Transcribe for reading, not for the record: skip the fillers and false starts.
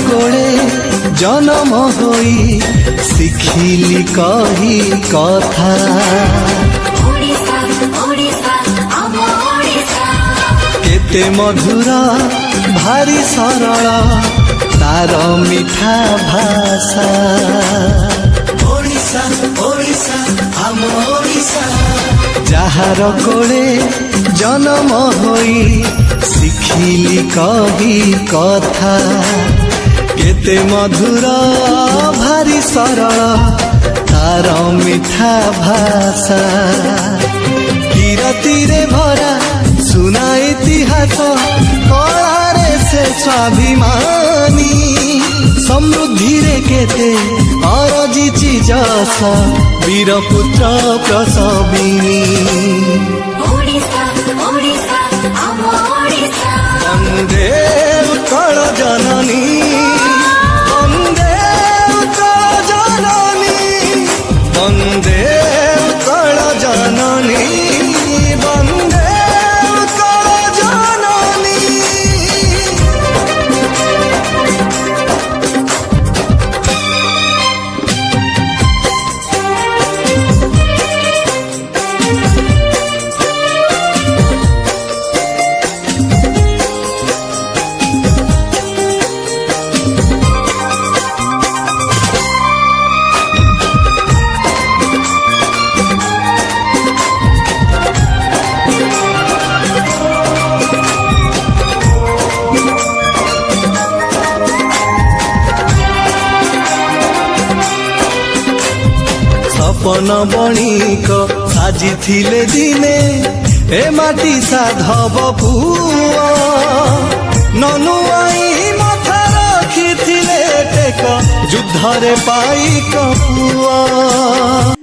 कोले जन्म होई शिखिली कही कथा केते मधुर भारी सरल तार मिठा भाषा ओडिशा ओडिशा आम ओडिशा जहार कोले जन्म होई शिखिली कही कथा केते मधुर भारी सरल तार मिठा भाषा किरतीरे भरा सुना इतिहास कलारे से स्वाभिमानी समृद्धि रे केते अरजिची जस वीरपुत्र प्रसविनी वंदे उत्कल जननी वंदे उत्कल जननी वंदे उत्कल जननी वंदे उत्कल जननी। सपन बणिक साजी थिले दिने ए माटी साधव पुआ ननुआई मथा रखी थिले टेक युद्धरे पाइक पुआ